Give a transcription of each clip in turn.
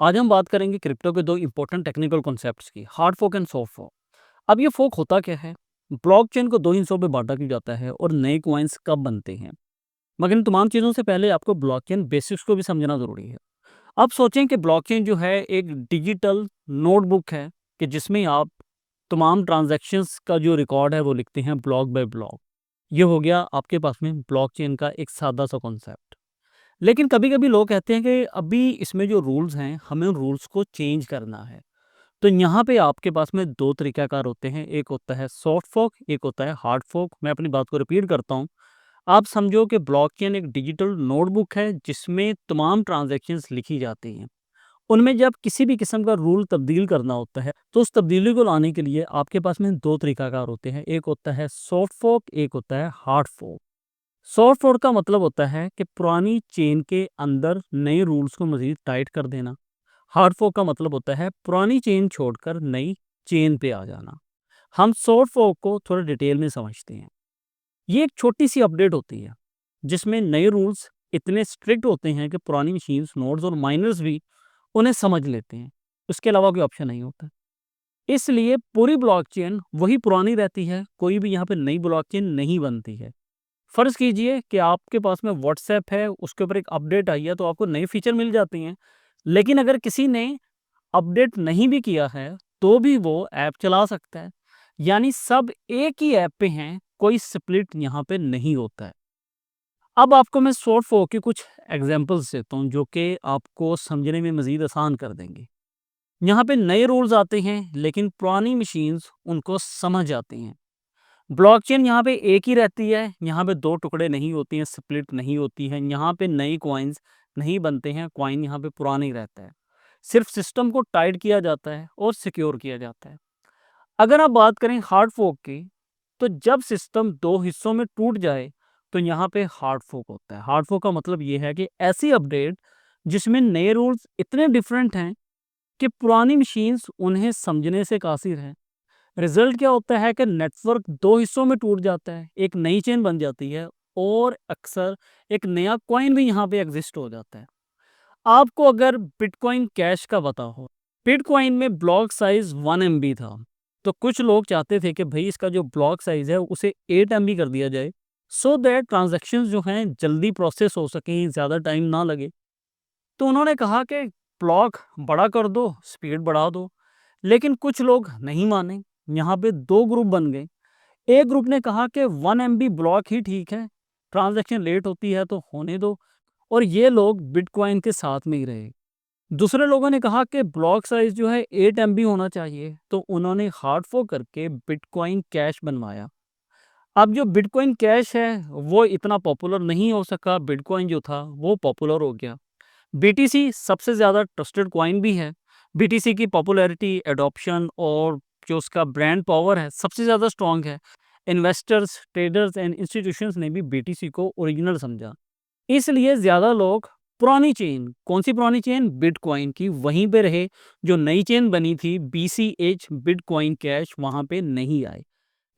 आज हम बात करेंगे क्रिप्टो के दो इंपॉर्टेंट टेक्निकल कॉन्सेप्ट्स की, हार्ड फोक एंड सॉफ्ट फोक। अब ये फोक होता क्या है? ब्लॉकचेन को दो हिस्सों में बांटा किया जाता है और नए कॉइन्स कब बनते हैं। मगर इन तमाम चीज़ों से पहले आपको ब्लॉकचेन बेसिक्स को भी समझना ज़रूरी है। अब सोचें कि ब्लॉकचेन जो है एक डिजिटल नोटबुक है कि जिसमें आप तमाम ट्रांजैक्शंस का जो रिकॉर्ड है वो लिखते हैं ब्लॉक बाय ब्लॉक। ये हो गया आपके पास में ब्लॉकचेन का एक सादा सा कॉन्सेप्ट। लेकिन कभी-कभी लोग कहते हैं कि अभी इसमें जो रूल्स हैं, हमें उन रूल्स को चेंज करना है। तो यहाँ पे आपके पास में 2 तरीक़ाकार होते हैं, एक होता है सॉफ्ट फोक, एक होता है हार्ड फोक। मैं अपनी बात को रिपीट करता हूँ। आप समझो कि ब्लॉकचेन एक डिजिटल नोटबुक है जिसमें तमाम ट्रांज़ैक्शंस लिखी जाती हैं। उनमें जब किसी भी किस्म का रूल तब्दील करना होता है, तो उस तब्दीली को लाने के लिए आपके पास में 2 तरीक़ाकार होते हैं, एक होता है सॉफ्ट फोक, एक होता है हार्ड फोक। सॉफ्ट फोक का मतलब होता है कि पुरानी चेन के अंदर नए रूल्स को मज़ीद टाइट कर देना। हार्ड फोक का मतलब होता है पुरानी चेन छोड़कर नई चेन पे आ जाना। हम सॉफ्ट फोक को थोड़ा डिटेल में समझते हैं। ये एक छोटी सी अपडेट होती है जिसमें नए रूल्स इतने स्ट्रिक्ट होते हैं कि पुरानी मशीन्स, नोड्स और माइनर्स भी उन्हें समझ लेते हैं। उसके अलावा कोई ऑप्शन नहीं होता। इसलिए पूरी ब्लॉकचेन वही पुरानी रहती है, कोई भी यहाँ पे नई ब्लॉकचेन नहीं बनती है। फ़र्ज़ कीजिए कि आपके पास में व्हाट्सएप है, उसके ऊपर एक अपडेट आई है तो आपको नए फीचर मिल जाते हैं। लेकिन अगर किसी ने अपडेट नहीं भी किया है, तो भी वो ऐप चला सकता है। यानी सब एक ही ऐप पे हैं, कोई स्प्लिट यहाँ पे नहीं होता है। अब आपको मैं शॉर्ट फोक के कुछ एग्ज़ाम्पल्स देता हूँ, जो कि आपको समझने में मज़ीद आसान कर देंगे। यहाँ पे नए रूल्स आते हैं, लेकिन पुरानी मशीन्स उनको समझ जाती हैं। ब्लॉकचेन यहाँ पे एक ही रहती है, यहाँ पे 2 टुकड़े नहीं होती हैं, स्प्लिट नहीं होती हैं, यहाँ पे नए कॉइन्स नहीं बनते हैं, कॉइन यहाँ पे पुराना ही रहता है। सिर्फ सिस्टम को टाइट किया जाता है और सिक्योर किया जाता है। अगर आप बात करें हार्ड फोक की, तो जब सिस्टम 2 हिस्सों में टूट जाए, तो यहाँ पे हार्ड फोक होता है। हार्ड फोक का मतलब ये है कि ऐसी अपडेट जिसमें नए रूल्स इतने डिफरेंट हैं कि पुरानी मशीन्स उन्हें समझने से कासिर हैं। रिजल्ट क्या होता है कि नेटवर्क 2 हिस्सों में टूट जाता है, एक नई चेन बन जाती है और अक्सर एक नया कॉइन भी यहाँ पे एग्जिस्ट हो जाता है। आपको अगर बिटकॉइन कैश का पता हो, बिटकॉइन में ब्लॉक साइज 1 MB था, तो कुछ लोग चाहते थे कि भाई इसका जो ब्लॉक साइज है उसे 8 MB कर दिया जाए, सो दैट ट्रांजैक्शंस जो हैं जल्दी प्रोसेस हो सकें, ज़्यादा टाइम ना लगे। तो उन्होंने कहा कि ब्लॉक बड़ा कर दो, स्पीड बढ़ा दो। लेकिन कुछ लोग नहीं माने। यहाँ पे 2 ग्रुप बन गए। एक ग्रुप ने कहा कि 1 MB ब्लॉक ही ठीक है, ट्रांजैक्शन लेट होती है तो होने दो, और ये लोग बिटकॉइन के साथ में ही रहे। दूसरे लोगों ने कहा कि ब्लॉक साइज जो है 8 MB होना चाहिए, तो उन्होंने हार्ड फोक करके बिटकॉइन कैश बनवाया। अब जो बिटकॉइन कैश है वो इतना पॉपुलर नहीं हो सका, बिटकॉइन जो था वो पॉपुलर हो गया। बीटीसी सबसे ज़्यादा ट्रस्टेड कॉइन भी है। बीटीसी की पॉपुलैरिटी, एडॉप्शन और जो उसका ब्रांड पावर है सबसे ज़्यादा स्ट्रॉन्ग है। इन्वेस्टर्स, ट्रेडर्स एंड इंस्टीट्यूशंस ने भी बीटीसी को ओरिजिनल समझा। इसलिए ज़्यादा लोग पुरानी चेन, कौन सी पुरानी चेन? बिटकॉइन की, वहीं पे रहे। जो नई चेन बनी थी बीसीएच, बिटकॉइन कैश, वहाँ पे नहीं आए।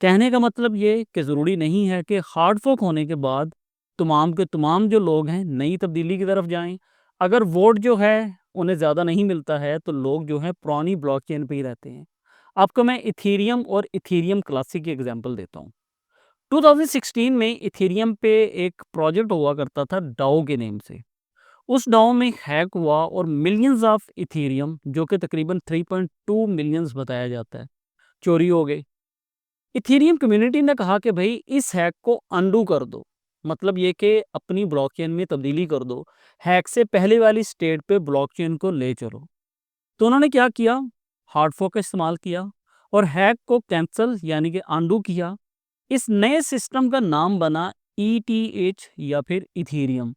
कहने का मतलब ये कि ज़रूरी नहीं है कि हार्ड फोक होने के बाद तमाम के तमाम जो लोग हैं नई तब्दीली की तरफ जाएं। अगर वोट जो है उन्हें ज़्यादा नहीं मिलता है, तो लोग जो है पुरानी ब्लॉकचेन पे ही रहते हैं। आपको मैं इथेरियम और इथेरियम क्लासिक की एग्जांपल देता हूँ। 2016 में इथेरियम पे एक प्रोजेक्ट हुआ करता था डाओ के नेम से। उस डाओ में हैक हुआ और मिलियंस ऑफ इथेरियम, जो कि तकरीबन 3.2 मिलियंस बताया जाता है, चोरी हो गए। इथेरियम कम्युनिटी ने कहा कि भाई इस हैक को अनडू कर दो, मतलब ये कि अपनी ब्लॉकचेन में तब्दीली कर दो, हैक से पहले वाली स्टेट पे ब्लॉकचेन को ले चलो। तो उन्होंने क्या किया? हार्ड फोक का इस्तेमाल किया और हैक को कैंसिल यानी कि अनडू किया। इस नए सिस्टम का नाम बना ईटीएच या फिर इथेरियम।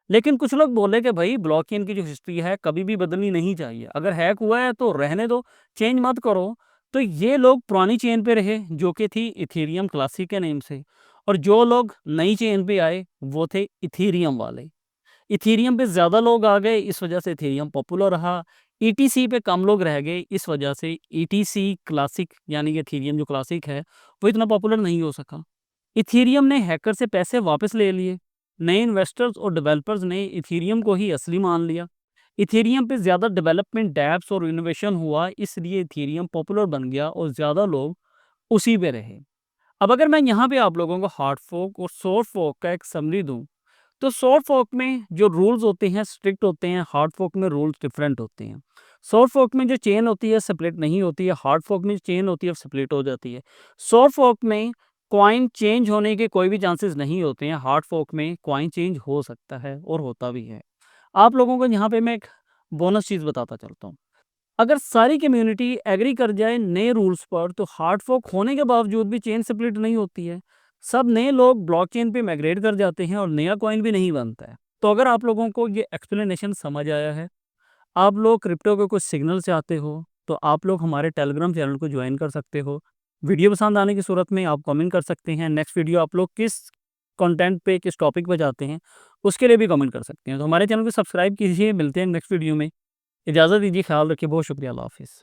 लेकिन कुछ लोग बोले कि भाई ब्लॉकचेन की जो हिस्ट्री है कभी भी बदलनी नहीं चाहिए, अगर हैक हुआ है तो रहने दो, चेंज मत करो। तो ये लोग पुरानी चेन पे रहे जो कि थी इथेरियम क्लासिक के नेम से, और जो लोग नई चेन पे आए वो थे इथेरियम वाले। इथेरियम पे ज़्यादा लोग आ गए, इस वजह से इथेरियम पॉपुलर रहा। ईटीसी पे कम लोग रह गए, इस वजह से ईटीसी क्लासिक यानी कि इथेरियम जो क्लासिक है वो इतना पॉपुलर नहीं हो सका। इथेरियम ने हैकर से पैसे वापस ले लिए। नए इन्वेस्टर्स और डेवलपर्स ने इथेरियम को ही असली मान लिया। इथेरियम पे ज़्यादा डेवलपमेंट, डेप्स और इनोवेशन हुआ, इसलिए इथेरियम पॉपुलर बन गया और ज़्यादा लोग उसी पे रहे। अब अगर मैं यहाँ पे आप लोगों को हार्ड फोक और सॉफ्ट फोक का एक समरी दूँ, तो सॉफ्ट फोक में जो रूल्स होते हैं स्ट्रिक्ट होते हैं, हार्ड फोक में रूल्स डिफरेंट होते हैं। सॉफ्ट फोक में जो चेन होती है स्प्लिट नहीं होती है, हार्ड फोक में जो चेन होती है स्प्लिट हो जाती है। सॉफ्ट फोक में कॉइन चेंज होने के कोई भी चांसेस नहीं होते हैं, हार्ड फोक में कॉइन चेंज हो सकता है और होता भी है। आप लोगों को यहाँ पे मैं एक बोनस चीज़ बताता चलता हूँ। अगर सारी कम्युनिटी एग्री कर जाए नए रूल्स पर, तो हार्ड फोक होने के बावजूद भी चेन स्प्लिट नहीं होती है। सब नए लोग ब्लॉकचेन पे माइग्रेट कर जाते हैं और नया कॉइन भी नहीं बनता है। तो अगर आप लोगों को ये एक्सप्लेनेशन समझ आया है, आप लोग क्रिप्टो के कुछ सिग्नल चाहते हो, तो आप लोग हमारे टेलीग्राम चैनल को ज्वाइन कर सकते हो। वीडियो पसंद आने की सूरत में आप कमेंट कर सकते हैं। नेक्स्ट वीडियो आप लोग किस कंटेंट पे, किस टॉपिक पे चाहते हैं, उसके लिए भी कमेंट कर सकते हैं। तो हमारे चैनल को सब्सक्राइब कीजिए। मिलते हैं नेक्स्ट वीडियो में। इजाज़त दीजिए, ख्याल रखिए। बहुत शुक्रिया। अल्लाह हाफ़िज़।